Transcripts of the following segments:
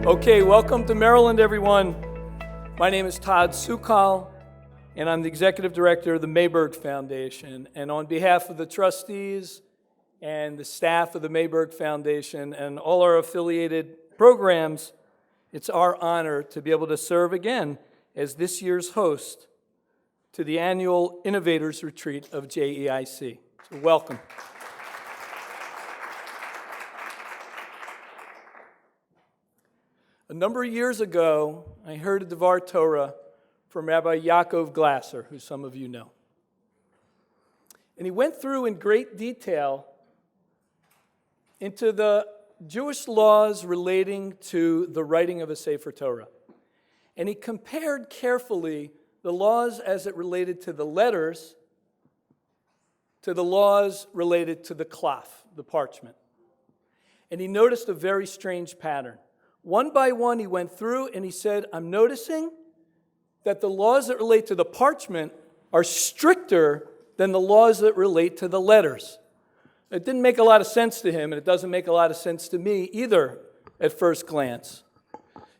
Okay, welcome to Maryland, everyone. My name is Todd Sukkol, and I'm the Executive Director of the Mayberg Foundation. And on behalf of the trustees and the staff of the Mayberg Foundation and all our affiliated programs, it's our honor to be able to serve again as this year's host to the annual Innovators Retreat of JEIC. So welcome. A number of years ago, I heard a Devar Torah from Rabbi Yaakov Glasser, who some of you know. And he went through in great detail into the Jewish laws relating to the writing of a Sefer Torah. And he compared carefully the laws as it related to the letters to the laws related to the klaf, the parchment. And he noticed a very strange pattern. One by one, he went through and he said, I'm noticing that the laws that relate to the parchment are stricter than the laws that relate to the letters. It didn't make a lot of sense to him, and it doesn't make a lot of sense to me either at first glance.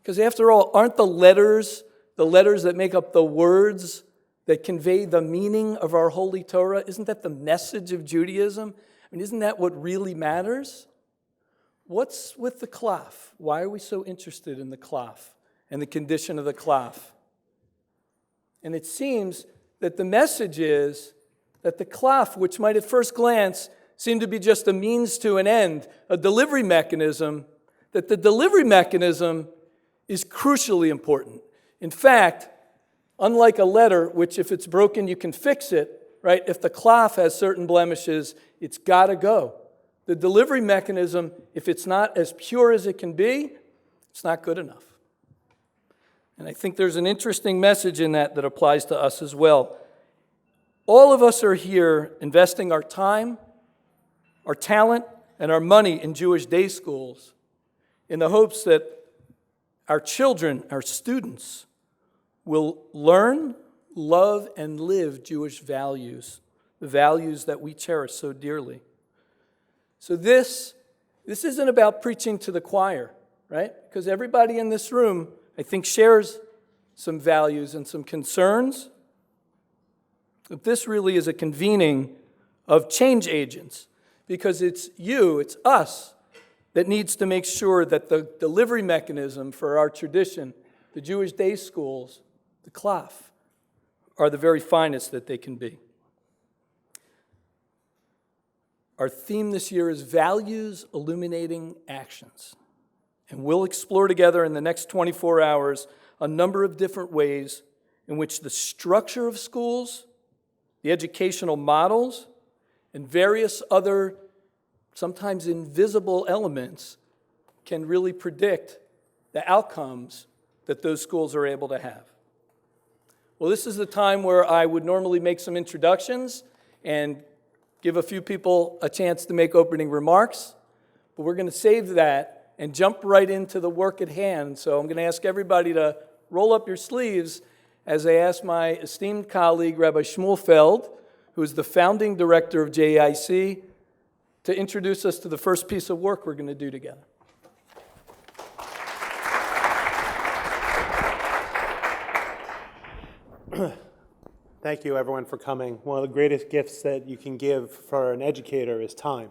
Because after all, aren't the letters that make up the words that convey the meaning of our Holy Torah? Isn't that the message of Judaism? I mean, isn't that what really matters? What's with the klaf? Why are we so interested in the klaf and the condition of the klaf? And it seems that the message is that the klaf, which might at first glance seem to be just a means to an end, a delivery mechanism, that the delivery mechanism is crucially important. In fact, unlike a letter, which if it's broken you can fix it, right? If the klaf has certain blemishes, it's got to go. The delivery mechanism, if it's not as pure as it can be, it's not good enough. And I think there's an interesting message in that applies to us as well. All of us are here investing our time, our talent, and our money in Jewish day schools in the hopes that our children, our students, will learn, love, and live Jewish values, the values that we cherish so dearly. So this isn't about preaching to the choir, right? Because everybody in this room, I think, shares some values and some concerns. But this really is a convening of change agents, because it's you, it's us, that needs to make sure that the delivery mechanism for our tradition, the Jewish day schools, the klaf, are the very finest that they can be. Our theme this year is Values Illuminating Actions. And we'll explore together in the next 24 hours a number of different ways in which the structure of schools, the educational models, and various other, sometimes invisible elements can really predict the outcomes that those schools are able to have. Well, this is the time where I would normally make some introductions and give a few people a chance to make opening remarks, but we're going to save that and jump right into the work at hand. So I'm going to ask everybody to roll up your sleeves as I ask my esteemed colleague, Rabbi Shmuel Feld, who is the founding director of JEIC, to introduce us to the first piece of work we're going to do together. Thank you, everyone, for coming. One of the greatest gifts that you can give for an educator is time.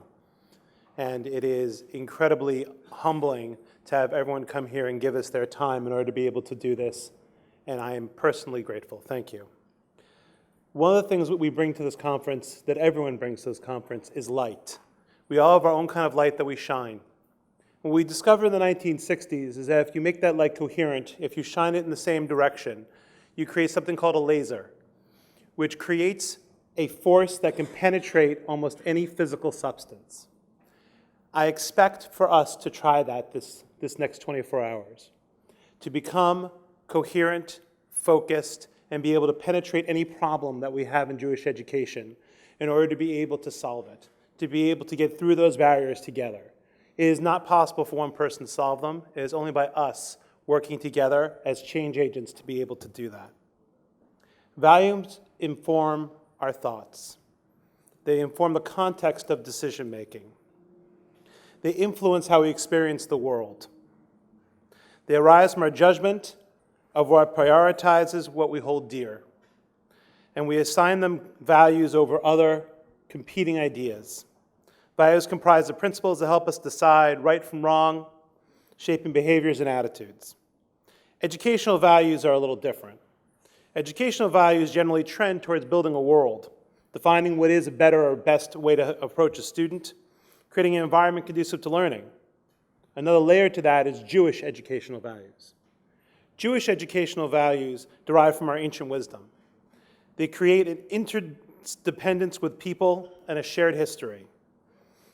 And it is incredibly humbling to have everyone come here and give us their time in order to be able to do this. And I am personally grateful. Thank you. One of the things that we bring to this conference, that everyone brings to this conference, is light. We all have our own kind of light that we shine. What we discovered in the 1960s is that if you make that light coherent, if you shine it in the same direction, you create something called a laser, which creates a force that can penetrate almost any physical substance. I expect for us to try that this next 24 hours, to become coherent, focused, and be able to penetrate any problem that we have in Jewish education in order to be able to solve it, to be able to get through those barriers together. It is not possible for one person to solve them. It is only by us working together as change agents to be able to do that. Values inform our thoughts. They inform the context of decision-making. They influence how we experience the world. They arise from our judgment of what prioritizes what we hold dear. And we assign them values over other competing ideas. Values comprise the principles that help us decide right from wrong, shaping behaviors and attitudes. Educational values are a little different. Educational values generally trend towards building a world, defining what is a better or best way to approach a student, creating an environment conducive to learning. Another layer to that is Jewish educational values. Jewish educational values derive from our ancient wisdom. They create an interdependence with people and a shared history.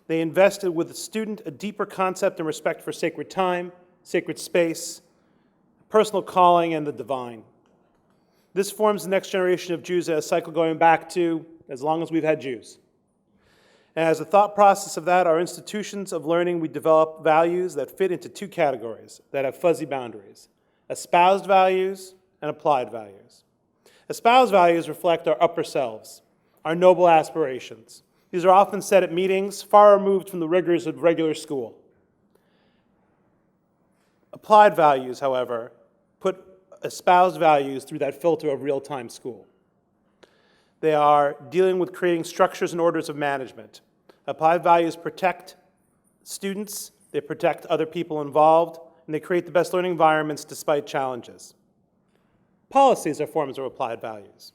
They invested with the student a deeper concept and respect for sacred time, sacred space, personal calling, and the divine. This forms the next generation of Jews, a cycle going back to as long as we've had Jews. And as a thought process of that, our institutions of learning, we develop values that fit into two categories that have fuzzy boundaries: espoused values and applied values. Espoused values reflect our upper selves, our noble aspirations. These are often said at meetings far removed from the rigors of regular school. Applied values, however, put espoused values through that filter of real-time school. They are dealing with creating structures and orders of management. Applied values protect students, they protect other people involved, and they create the best learning environments despite challenges. Policies are forms of applied values.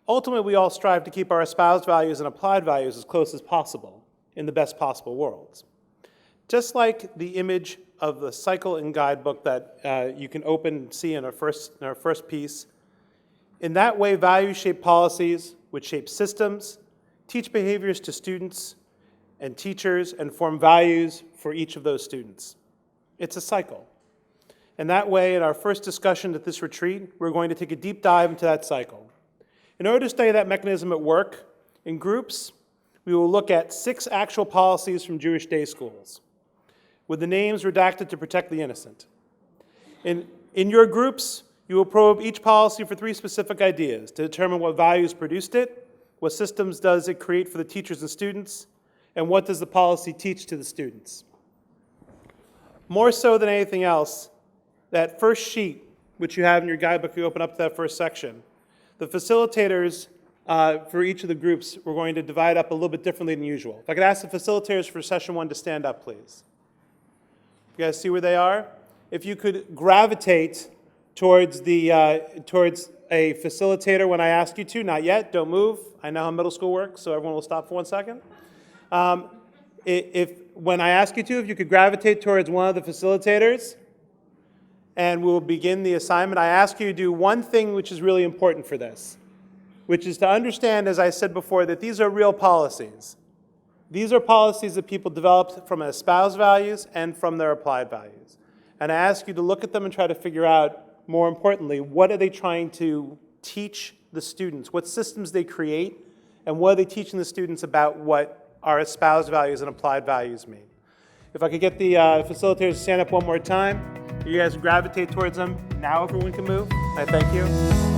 Ultimately, we all strive to keep our espoused values and applied values as close as possible in the best possible worlds. Just like the image of the cycle and guidebook that you can open and see in our first piece, in that way, values shape policies, which shape systems, teach behaviors to students and teachers, and form values for each of those students. It's a cycle. And that way, in our first discussion at this retreat, we're going to take a deep dive into that cycle. In order to study that mechanism at work, in groups, we will look at 6 actual policies from Jewish day schools, with the names redacted to protect the innocent. In your groups, you will probe each policy for 3 specific ideas to determine what values produced it, what systems does it create for the teachers and students, and what does the policy teach to the students. More so than anything else, that first sheet, which you have in your guidebook, you open up to that first section, the facilitators for each of the groups, we're going to divide up a little bit differently than usual. If I could ask the facilitators for session 1 to stand up, please. You guys see where they are? If you could gravitate towards towards a facilitator when I ask you to, not yet, don't move. I know how middle school works, so everyone will stop for 1 second. When I ask you to, if you could gravitate towards one of the facilitators, and we'll begin the assignment. I ask you to do one thing which is really important for this, which is to understand, as I said before, that these are real policies. These are policies that people developed from espoused values and from their applied values. And I ask you to look at them and try to figure out, more importantly, what are they trying to teach the students, what systems they create, and what are they teaching the students about what our espoused values and applied values mean. If I could get the facilitators to stand up one more time. You guys gravitate towards them. Now everyone can move. I thank you.